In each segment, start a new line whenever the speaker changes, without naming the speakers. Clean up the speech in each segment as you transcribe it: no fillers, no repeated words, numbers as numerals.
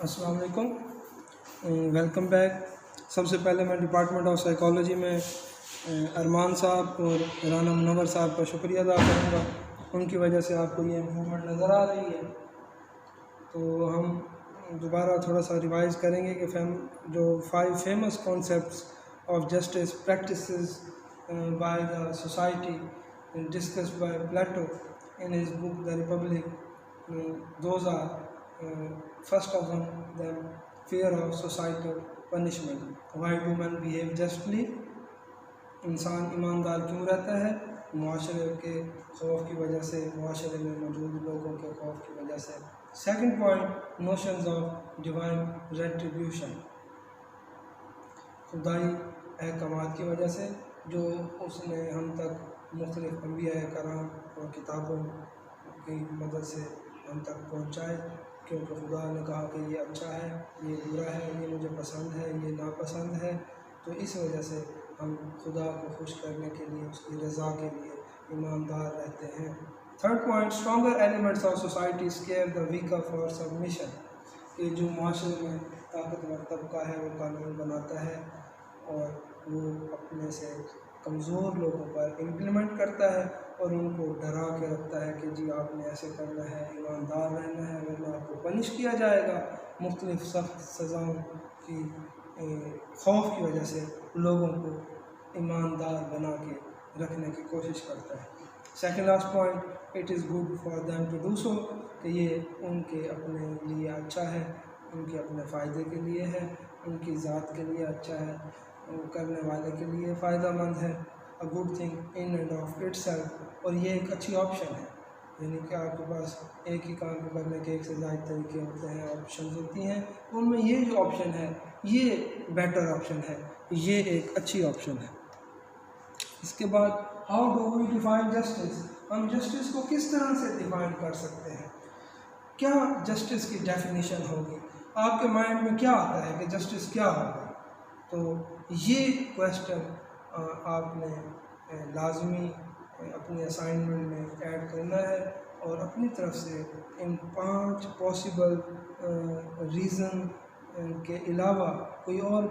अस्सलाम वालेकुम, welcome back. सबसे पहले मैं डिपार्टमेंट ऑफ साइकोलॉजी में अरमान साहब और राना मुनव्वर साहब का शुक्रिया अदा करूँगा। उनकी वजह से आपको ये इम्प्रूवमेंट नज़र आ रही है। तो हम दोबारा थोड़ा सा रिवाइज़ करेंगे कि जो 5 famous concepts of justice practices by the society discussed by Plato in his book the Republic, those are first of them, fear of societal punishment. Why do men behave justly? इंसान ईमानदार क्यों रहता है? मुआशरे के खौफ की वजह से, मुआशरे में मौजूद लोगों के खौफ की वजह से। Second point, notions of divine retribution, खुदाई अहकामात की वजह से जो उसने हम तक मुख्तलिफ अंबिया कराम और किताबों की मदद से हम तक पहुँचाए, क्योंकि खुदा ने कहा कि ये अच्छा है, ये बुरा है, ये मुझे पसंद है, ये नापसंद है। तो इस वजह से हम खुदा को खुश करने के लिए, उसकी रज़ा के लिए ईमानदार रहते हैं। Third point, stronger elements of society square the weaker for submission, कि जो माशरे में ताकतवर तबका है वो कानून बनाता है और वो अपने से कमज़ोर लोगों पर इम्प्लीमेंट करता है और उनको डरा के रखता है कि जी आपने ऐसे करना है, ईमानदार रहना है, वरना आपको पनिश किया जाएगा। मुख्तलिफ सख्त सज़ाओं की खौफ की वजह से लोगों को ईमानदार बना के रखने की कोशिश करता है। Second last point, it is good for them to do so, कि ये उनके अपने लिए अच्छा है, उनके अपने फ़ायदे के लिए है, उनकी ज़ात के लिए अच्छा है, करने वाले के लिए फ़ायदा मंद है। A good thing in and of it self, और ये एक अच्छी ऑप्शन है, यानी कि आपके पास एक ही काम को करने के एक से ज़्यादा तरीके होते हैं, ऑप्शन होती हैं, उनमें ये जो ऑप्शन है ये बेटर ऑप्शन है, ये एक अच्छी ऑप्शन है। इसके बाद how do we define justice, हम जस्टिस को किस तरह से डिफाइन कर सकते हैं, क्या जस्टिस की डेफिनेशन होगी, आपके माइंड में क्या आता है कि जस्टिस क्या होगा। तो ये क्वेश्चन आपने लाजमी अपनी असाइनमेंट में ऐड करना है और अपनी तरफ से इन 5 पॉसिबल रीज़न के अलावा कोई और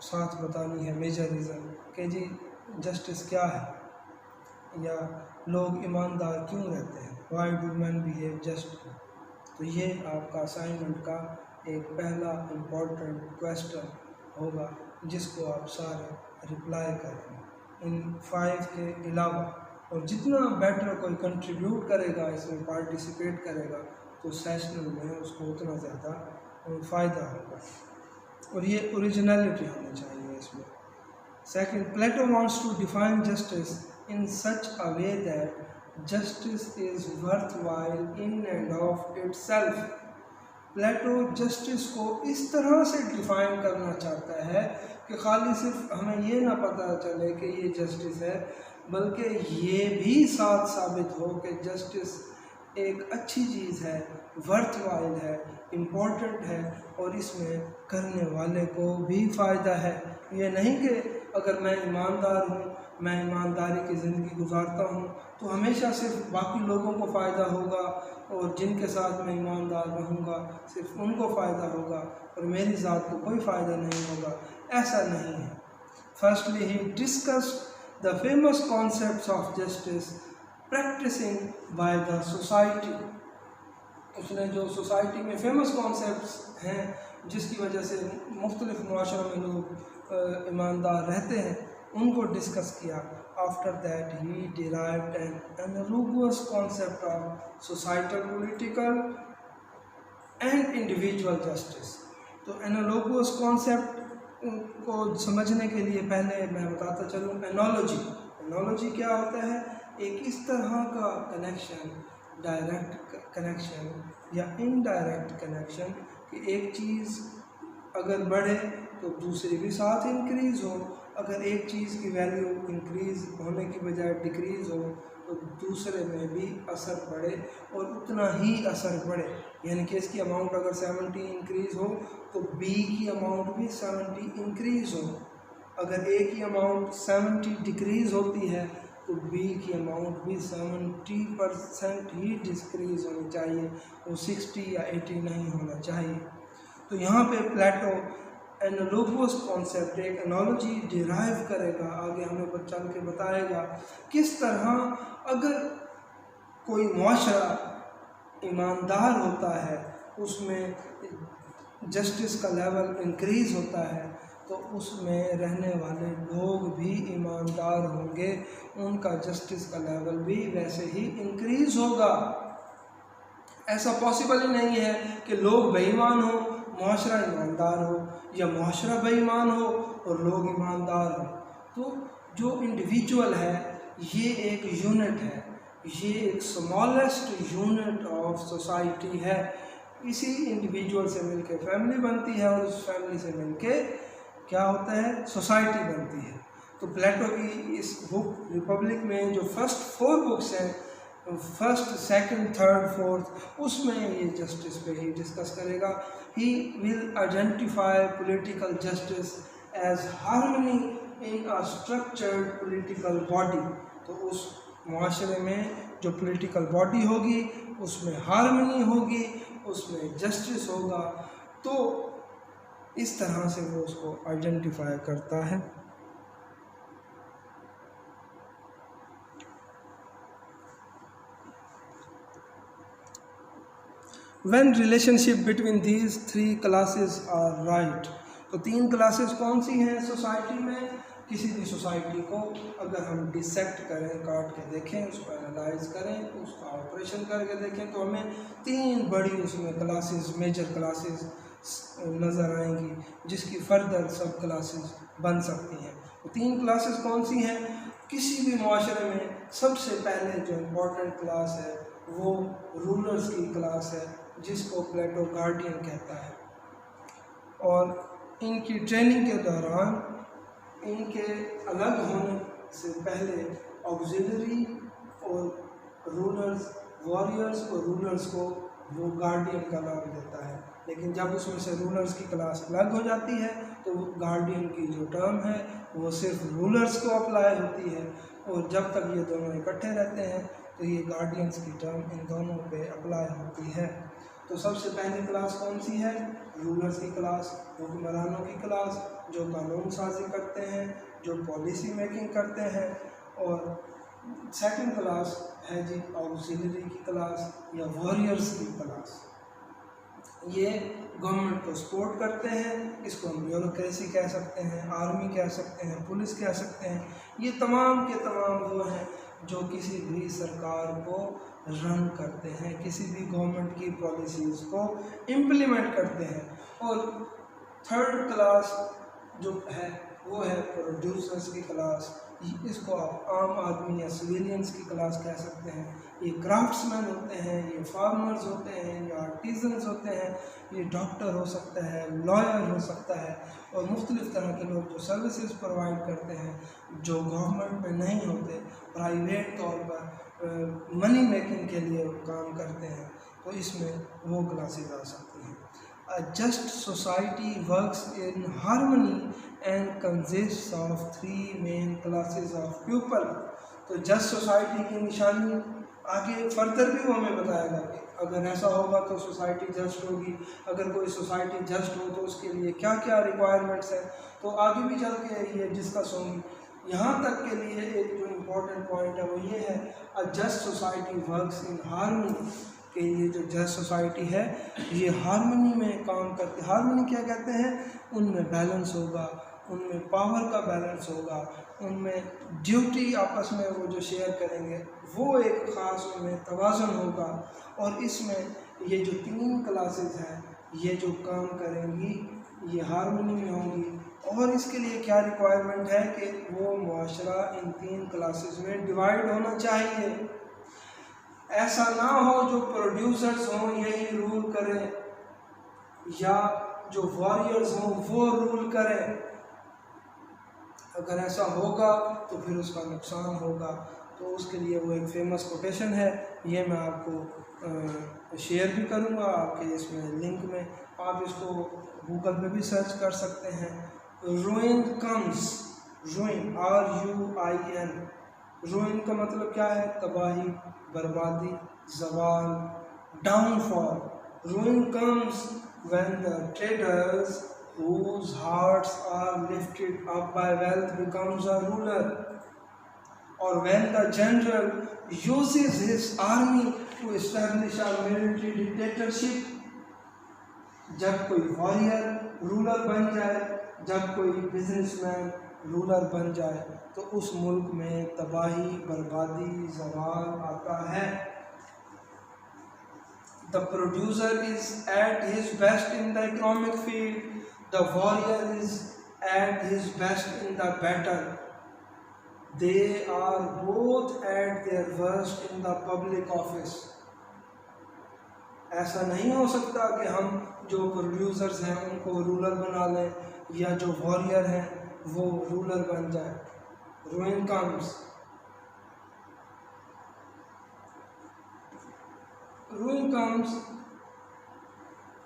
साथ बतानी है मेजर रीज़न कि जी जस्टिस क्या है या लोग ईमानदार क्यों रहते हैं, why do man behave just. तो ये आपका असाइनमेंट का एक पहला इम्पोर्टेंट क्वेश्चन होगा जिसको आप सारे रिप्लाई करेंगे इन 5 के अलावा, और जितना बेटर कोई कंट्रीब्यूट करेगा, इसमें पार्टिसिपेट करेगा, तो सेशनल में उसको उतना ज़्यादा फ़ायदा होगा और ये ओरिजिनलिटी होनी चाहिए इसमें। Second, Plato wants to define justice in such a way that justice is worthwhile in and of itself. Plato justice को इस तरह से डिफ़ाइन करना चाहता है कि खाली सिर्फ हमें ये ना पता चले कि ये जस्टिस है, बल्कि ये भी साथ साबित हो कि जस्टिस एक अच्छी चीज़ है, वर्थवाइल है, इम्पोर्टेंट है और इसमें करने वाले को भी फ़ायदा है। ये नहीं कि अगर मैं ईमानदार हूँ, मैं ईमानदारी की ज़िंदगी गुजारता हूँ तो हमेशा सिर्फ बाकी लोगों को फ़ायदा होगा और जिनके साथ मैं ईमानदार रहूँगा सिर्फ उनको फ़ायदा होगा और मेरी ज़ात को कोई फ़ायदा नहीं होगा, ऐसा नहीं है। Firstly he discussed the famous concepts of justice practicing by the society. उसने जो सोसाइटी में फेमस कॉन्सेप्ट्स हैं जिसकी वजह से मुख्तलिफ मुआशरों में लोग ईमानदार रहते हैं उनको डिस्कस किया। After that he derived an analogous concept of societal, political and individual justice. तो एनालॉगस कॉन्सेप्ट को समझने के लिए पहले मैं बताता चलूँ एनोलॉजी। एनोलॉजी क्या होता है, एक इस तरह का कनेक्शन, डायरेक्ट कनेक्शन या इनडायरेक्ट कनेक्शन कि एक चीज़ अगर बढ़े तो दूसरी भी साथ इंक्रीज़ हो, अगर एक चीज़ की वैल्यू इंक्रीज़ होने की बजाय डिक्रीज़ हो तो दूसरे में भी असर पड़े और उतना ही असर पड़े, यानी कि इसकी अमाउंट अगर 70 इंक्रीज़ हो तो बी की अमाउंट भी 70 इंक्रीज़ हो। अगर ए की अमाउंट 70 डिक्रीज़ होती है तो बी की अमाउंट भी 70% ही डिक्रीज़ होनी चाहिए, वो 60 या 80 नहीं होना चाहिए। तो यहाँ पे प्लेटो एनालोगस कॉन्सेप्ट, एक एनालॉजी डिराइव करेगा, आगे हमें चल के बताएगा किस तरह अगर कोई मुआशरा ईमानदार होता है, उसमें जस्टिस का लेवल इंक्रीज़ होता है, तो उसमें रहने वाले लोग भी ईमानदार होंगे, उनका जस्टिस का लेवल भी वैसे ही इंक्रीज़ होगा। ऐसा पॉसिबल ही नहीं है कि लोग बेईमान हो, मुआशरा ईमानदार हो, या मुआशरा बेईमान हो और लोग ईमानदार हो। तो जो इंडिविजुअल है ये एक यूनिट है, ये एक स्मॉलेस्ट यूनिट ऑफ सोसाइटी है। इसी इंडिविजुअल से मिलके फैमिली बनती है और उस फैमिली से मिलके क्या होता है, सोसाइटी बनती है। तो प्लेटो की इस बुक रिपब्लिक में जो फर्स्ट 4 बुक्स हैं, फर्स्ट, सेकंड, थर्ड, फोर्थ, उसमें ये जस्टिस पे ही डिस्कस करेगा। He will identify political justice as harmony in a structured political body. तो उस मुआशरे में जो पॉलिटिकल बॉडी होगी उसमें हार्मनी होगी, उसमें जस्टिस होगा। तो इस तरह से वो उसको आइडेंटिफाई करता है। When relationship between these 3 classes are right, तो 3 क्लासेस कौन सी हैं सोसाइटी में? किसी भी सोसाइटी को अगर हम डिसेक्ट करें, काट के देखें, उसको एनालाइज करें, उसका ऑपरेशन करके देखें, तो हमें 3 बड़ी उसमें क्लासेस, मेजर क्लासेस नज़र आएंगी, जिसकी फर्दर सब क्लासेस बन सकती हैं। तो 3 क्लासेस कौन सी हैं? किसी भी मुआशरे में सबसे पहले जो इम्पोर्टेंट क्लास है वो रूलर्स की क्लास है, जिसको प्लेटो गार्डियन कहता है। और इनकी ट्रेनिंग के दौरान इनके अलग होने से पहले ऑक्सिलरी और रूलर्स, वॉरियर्स और रूलर्स को वो गार्डियन का नाम देता है। लेकिन जब उसमें से रूलर्स की क्लास अलग हो जाती है तो गार्डियन की जो टर्म है वो सिर्फ रूलर्स को अप्लाई होती है, और जब तक ये दोनों इकट्ठे रहते हैं तो ये गार्डियंस की टर्म इन दोनों पे अप्लाई होती है। तो सबसे पहली क्लास कौन सी है? रूलर्स की क्लास, हुक्मरानों की क्लास, जो कानून साजी करते हैं, जो पॉलिसी मेकिंग करते हैं। और सेकंड क्लास है जी ऑक्सिलरी की क्लास या वॉरियर्स की क्लास। ये गवर्नमेंट को सपोर्ट करते हैं, इसको हम ब्यूरोक्रेसी कह सकते हैं, आर्मी कह सकते हैं, पुलिस कह सकते हैं। ये तमाम के तमाम वो हैं जो किसी भी सरकार को रन करते हैं, किसी भी गवर्नमेंट की पॉलिसीज़ को इम्प्लीमेंट करते हैं। और थर्ड क्लास जो है वो है प्रोड्यूसर्स की क्लास। इसको आप आम आदमी या सिविलियंस की क्लास कह सकते हैं। ये क्राफ्ट्समैन होते हैं, ये फार्मर्स होते हैं, ये आर्टिजन्स होते हैं, ये डॉक्टर हो सकता है, लॉयर हो सकता है, और मुख्तलिफ़ तरह के लोग जो सर्विसेज प्रोवाइड करते हैं, जो गवर्नमेंट में नहीं होते, प्राइवेट तौर पर मनी मेकिंग के लिए काम करते हैं। तो इसमें वो क्लासेज आ सकती हैं। A just society works in harmony and consists of 3 main classes of people। तो जस्ट सोसाइटी की निशानी आगे फर्दर भी वो हमें बताएगा कि अगर ऐसा होगा तो सोसाइटी जस्ट होगी, अगर कोई सोसाइटी जस्ट हो तो उसके लिए क्या क्या रिक्वायरमेंट्स हैं, तो आगे भी चल के ये डिस्कस होंगी। यहाँ तक के लिए एक जो इम्पोर्टेंट पॉइंट है वो ये है, अ just society works in harmony, कि ये जो जस्ट सोसाइटी है ये हार्मनी में काम करती है। हार्मनी क्या कहते हैं? उनमें बैलेंस होगा, उनमें पावर का बैलेंस होगा, उनमें ड्यूटी आपस में वो जो शेयर करेंगे वो एक ख़ास उनमें तवाज़ुन होगा। और इसमें ये जो 3 क्लासेस हैं ये जो काम करेंगी ये हार्मनी में होंगी। और इसके लिए क्या रिक्वायरमेंट है कि वो मुआशरा इन 3 क्लासेस में डिवाइड होना चाहिए। ऐसा ना हो जो प्रोड्यूसर्स हों यही रूल करें या जो वॉरियर्स हों वो रूल करें। अगर ऐसा होगा तो फिर उसका नुकसान होगा। तो उसके लिए वो एक फेमस कोटेशन है, ये मैं आपको शेयर भी करूँगा आपके इसमें लिंक में, आप इसको गूगल पे भी सर्च कर सकते हैं। रूइन कम्स, रूइन RUIN, रूइन का मतलब क्या है? तबाही, बर्बादी, जवाल, downfall. रूइन comes when the traders whose hearts are lifted up by wealth becomes a ruler, or when the general uses his army to establish a military dictatorship, जब कोई वॉरियर रूलर बन जाए, जब कोई बिजनेसमैन रूलर बन जाए, तो उस मुल्क में तबाही, बर्बादी, ज़वाल आता है। The producer is at his best in the economic field. The warrior is at his best in the battle. They are both at their worst in the public office. ऐसा नहीं हो सकता कि हम जो प्रोड्यूसर्स हैं उनको रूलर बना लें, या जो वॉरियर हैं वो रूलर बन जाए। Ruin comes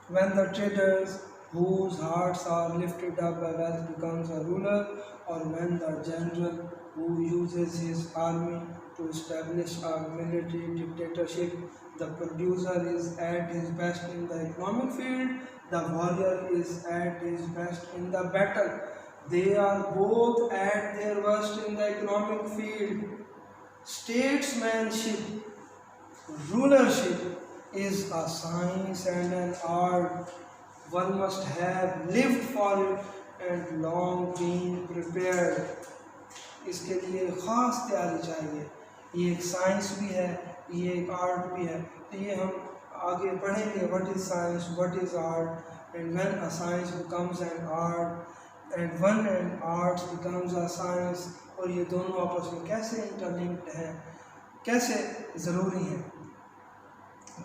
when the traders whose hearts are lifted up by wealth becomes a ruler, or when the general who uses his army to establish a military dictatorship. The producer is at his best in the economic field, the warrior is at his best in the battle. They are both at their worst in the economic field. Statesmanship, rulership is a science and an art. One must have lived for it and long been prepared. इसके लिए ख़ास तैयारी चाहिए। ये एक science भी है, ये एक आर्ट भी है। तो ये हम आगे पढ़ेंगे, what is science, what is art, and when a science becomes an art and one an art becomes a science, और ये दोनों आपस में कैसे इंटरलिंक्ड हैं, कैसे ज़रूरी हैं,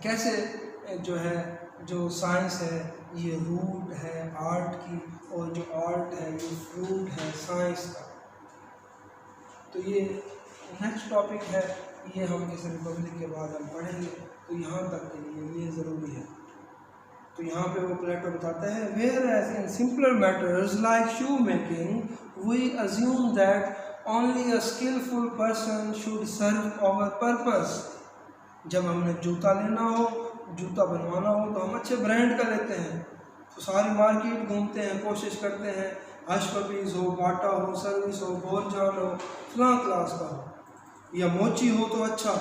कैसे जो है जो साइंस है ये रूट है आर्ट की, और जो आर्ट है ये फ्रूट है साइंस का। तो ये नेक्स्ट टॉपिक है, ये हम इस रिपब्लिक के बाद हम पढ़ेंगे। तो यहाँ तक के लिए ये ज़रूरी है। तो यहाँ पे वो प्लेटो बताता है, whereas in simpler matters like shoe making we assume that only a skilful person should serve our purpose. जब हमने जूता लेना हो, जूता बनवाना हो, तो हम अच्छे ब्रांड का लेते हैं, तो सारी मार्केट घूमते हैं, कोशिश करते हैं हश पपीज़ हो, बाटा हो, सर्विस हो, बोलचाल हो, फलां क्लास का हो, या मोची हो तो अच्छा,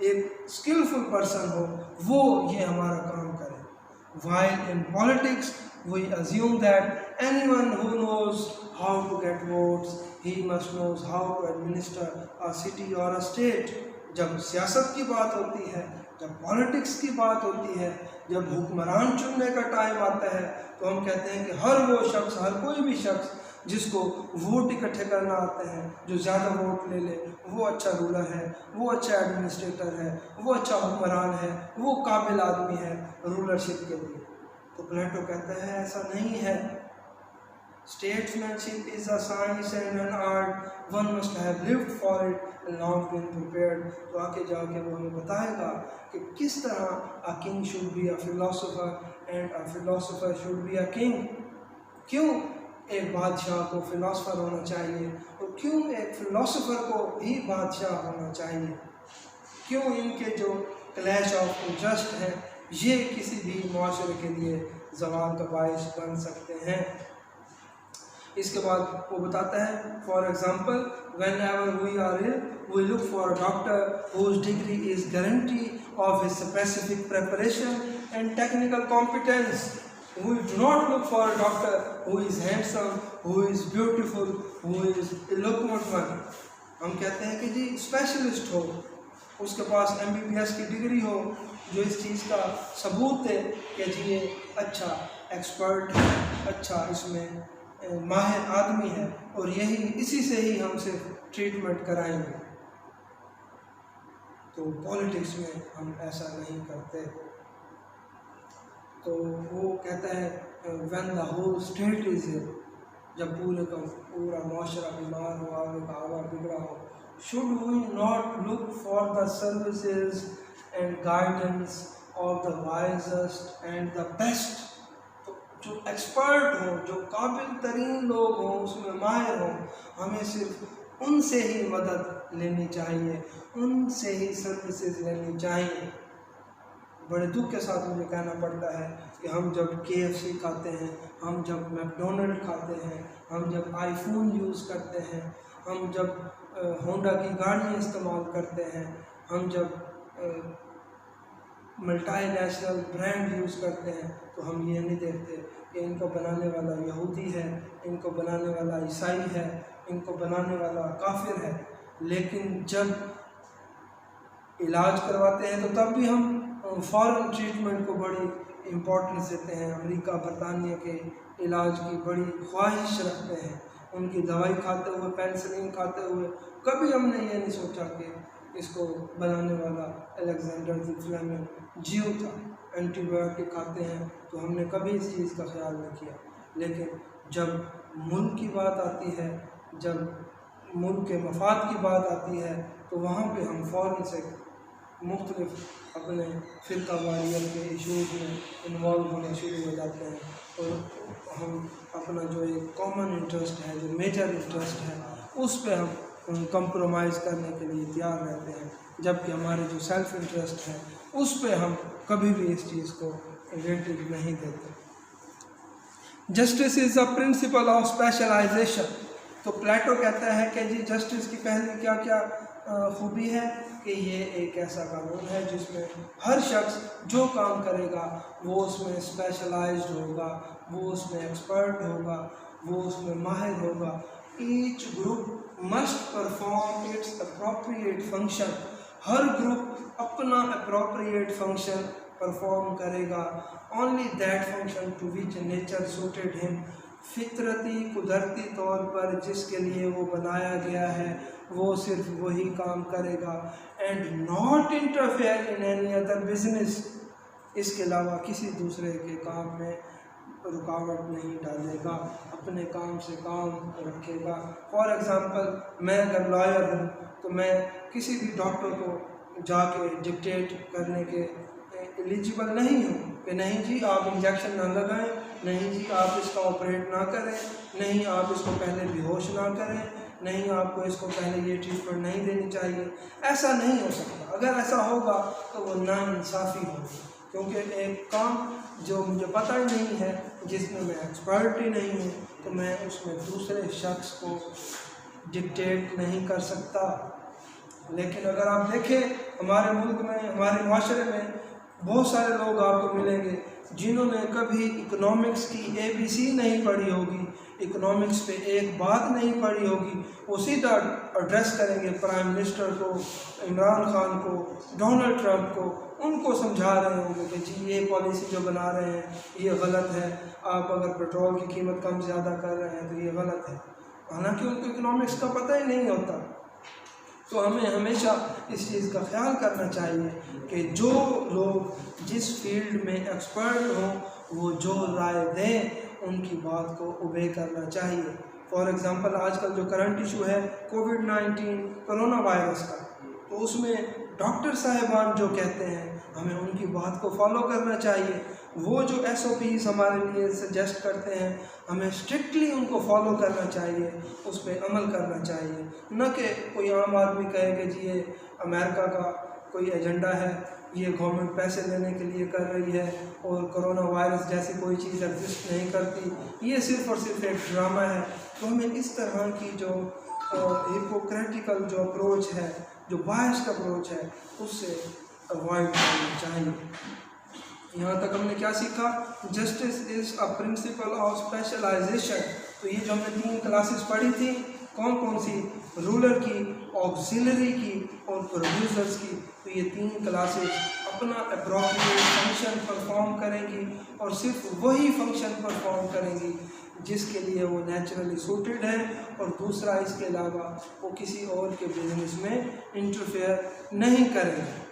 एक स्किलफुल पर्सन हो वो ये हमारा काम करे। While in politics we assume that anyone who knows how to get votes, he must knows how to administer a city or a state. जब सियासत की बात होती है, जब पॉलिटिक्स की बात होती है, जब हुक्मरान चुनने का टाइम आता है, तो हम कहते हैं कि हर वो शख्स, हर कोई भी शख्स जिसको वोट इकट्ठे करना आते हैं, जो ज़्यादा वोट ले ले, वो अच्छा रूलर है, वो अच्छा एडमिनिस्ट्रेटर है, वो अच्छा हुक्मरान है, वो काबिल आदमी है रूलरशिप के लिए। तो प्लेटो कहता है ऐसा नहीं है। Statesmanship is a science and an art. One must have lived for it and long been prepared. तो आगे जाके वो हमें बताएगा कि किस तरह a king should be a philosopher and a philosopher should be a king. क्यों एक बादशाह को फिलोसफर होना चाहिए और क्यों एक फिलोसफर को ही बादशाह होना चाहिए, क्यों इनके जो क्लैश ऑफ इंटरेस्ट हैं ये किसी भी माशरे के लिए ज़वाल का बाइस बन सकते हैं। इसके बाद वो बताता है, for example whenever we are ill we look for a doctor whose degree is guarantee of his specific preparation and technical competence. We do not look for a doctor who is handsome, who is beautiful, who is eloquent one. हम कहते हैं कि जी specialist हो, उसके पास MBBS की degree हो, जो इस चीज़ का सबूत है कि जी ये अच्छा एक्सपर्ट है, अच्छा इसमें माहिर आदमी है, और यही इसी से ही हम सिर्फ ट्रीटमेंट कराएंगे। तो पॉलिटिक्स में हम ऐसा नहीं करते। तो वो कहता है when the whole state is ill, जब पूरे का पूरा माशरा बीमार हो, आगे का आवा बिगड़ा हो, should we not look for the services and guidance of the wisest and the best. तो जो एक्सपर्ट हों, जो काबिल तरीन लोग हों, उसमें माहिर हों, हमें सिर्फ उनसे ही मदद लेनी चाहिए, उनसे ही सर्विसेज लेनी चाहिए। बड़े दुख के साथ मुझे कहना पड़ता है कि हम जब KFC खाते हैं, हम जब मैकडोनल्ड खाते हैं, हम जब आईफोन यूज़ करते हैं, हम जब होंडा की गाड़ियाँ इस्तेमाल करते हैं, हम जब मल्टीनेशनल ब्रांड यूज़ करते हैं, तो हम ये नहीं देखते कि इनको बनाने वाला यहूदी है, इनको बनाने वाला ईसाई है, इनको बनाने वाला काफिर है। लेकिन जब इलाज करवाते हैं तो तब भी हम फॉरेन ट्रीटमेंट को बड़ी इम्पोर्टेंस देते हैं। अमेरिका बरतानिया के इलाज की बड़ी ख्वाहिश रखते हैं। उनकी दवाई खाते हुए, पेनिसिलिन खाते हुए कभी हमने ये नहीं सोचा कि इसको बनाने वाला अलेक्जेंडर द फ्लेमिंग ज्यू था। एंटीबायोटिक खाते हैं तो हमने कभी इस चीज़ का ख्याल नहीं किया। लेकिन जब मुल्क की बात आती है, जब मुल्क के मफाद की बात आती है, तो वहाँ पे हम फ़ौरन से मुख्तलिफ अपने फ़िरका वारियत के इशूज़ में इन्वॉल्व होने शुरू हो जाते हैं और हम अपना जो एक कॉमन इंटरेस्ट है, जो मेजर इंटरेस्ट है, उस पे हम कंप्रोमाइज़ करने के लिए तैयार रहते हैं, जबकि हमारे जो सेल्फ इंटरेस्ट है उस पे हम कभी भी इस चीज़ को वेटेज नहीं देते। Justice is a principle of specialisation. तो प्लेटो कहता है कि जी जस्टिस की पहली क्या क्या खूबी है कि ये एक ऐसा कानून है जिसमें हर शख्स जो काम करेगा वो उसमें स्पेशलाइज्ड होगा, वो उसमें एक्सपर्ट होगा, वो उसमें माहिर होगा। Each group must perform its appropriate function. हर ग्रुप अपना अप्रोप्रिएट फंक्शन परफॉर्म करेगा। Only that function to which nature suited him. फितरती कुदरती तौर पर जिसके लिए वो बनाया गया है वो सिर्फ वही काम करेगा। And not interfere in any other business. इसके अलावा किसी दूसरे के काम में रुकावट नहीं डालेगा, अपने काम से काम रखेगा। फॉर एग्ज़ाम्पल, मैं अगर लॉयर हूँ तो मैं किसी भी डॉक्टर को जाके डिक्टेट करने के एलिजिबल नहीं हूँ कि नहीं जी आप इंजेक्शन ना लगाएं, नहीं जी आप इसका ऑपरेट ना करें, नहीं आप इसको पहले बेहोश ना करें, नहीं आपको इसको पहले ये ट्रीटमेंट नहीं देनी चाहिए। ऐसा नहीं हो सकता। अगर ऐसा होगा तो वो नाइंसाफ़ी होगी, क्योंकि एक काम जो मुझे पता ही नहीं है, जिसमें मैं एक्सपर्ट ही नहीं हूँ, तो मैं उसमें दूसरे शख्स को डिक्टेट नहीं कर सकता। लेकिन अगर आप देखें हमारे मुल्क में, हमारे माशरे में बहुत सारे लोग आपको मिलेंगे जिन्होंने कभी इकोनॉमिक्स की ABC नहीं पढ़ी होगी, इकोनॉमिक्स पे एक बात नहीं पढ़ी होगी। वो सीधा एड्रेस करेंगे प्राइम मिनिस्टर को, इमरान खान को, डोनाल्ड ट्रंप को, उनको समझा रहे होंगे कि जी ये पॉलिसी जो बना रहे हैं ये गलत है, आप अगर पेट्रोल की कीमत कम ज़्यादा कर रहे हैं तो ये गलत है, हालांकि उनको इकोनॉमिक्स का पता ही नहीं होता। तो हमें हमेशा इस चीज़ का ख्याल करना चाहिए कि जो लोग जिस फील्ड में एक्सपर्ट हों वो जो राय दें उनकी बात को ओबे करना चाहिए। फॉर एग्ज़ाम्पल, आजकल जो करंट इशू है कोविड-19 कोरोना वायरस का, तो उसमें डॉक्टर साहिबान जो कहते हैं हमें उनकी बात को फॉलो करना चाहिए। वो जो SOPs हमारे लिए सजेस्ट करते हैं हमें स्ट्रिक्टली उनको फॉलो करना चाहिए, उस पर अमल करना चाहिए। न कि कोई आम आदमी कहे कि जी ये अमेरिका का कोई एजेंडा है, ये गवर्नमेंट पैसे लेने के लिए कर रही है और कोरोना वायरस जैसी कोई चीज़ एग्जिस्ट नहीं करती, ये सिर्फ़ और सिर्फ एक ड्रामा है। तो हमें इस तरह की जो हिपोक्रेटिकल जो अप्रोच है, जो बायस्ड अप्रोच है, उससे अवॉइड करना चाहिए। यहाँ तक हमने क्या सीखा? Justice is a principle of specialisation. तो ये जो हमने 3 क्लासेस पढ़ी थी, कौन कौन सी? रूलर की, ऑक्सिलरी की और प्रोड्यूसर्स की। तो ये 3 क्लासेस अपना अप्रोप्रिएट फंक्शन परफॉर्म करेंगी और सिर्फ वही फंक्शन परफॉर्म करेंगी जिसके लिए वो नेचुरली सूटेड है, और दूसरा इसके अलावा वो किसी और के बिजनेस में इंटरफेयर नहीं करेंगे।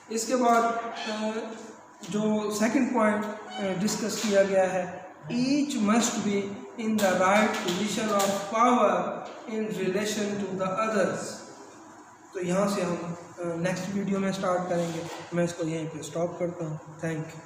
इसके बाद जो सेकंड पॉइंट डिस्कस किया गया है, each must be in the right position of power in relation to the others. तो यहाँ से हम नेक्स्ट वीडियो में स्टार्ट करेंगे। मैं इसको यहीं पे स्टॉप करता हूँ। Thank you.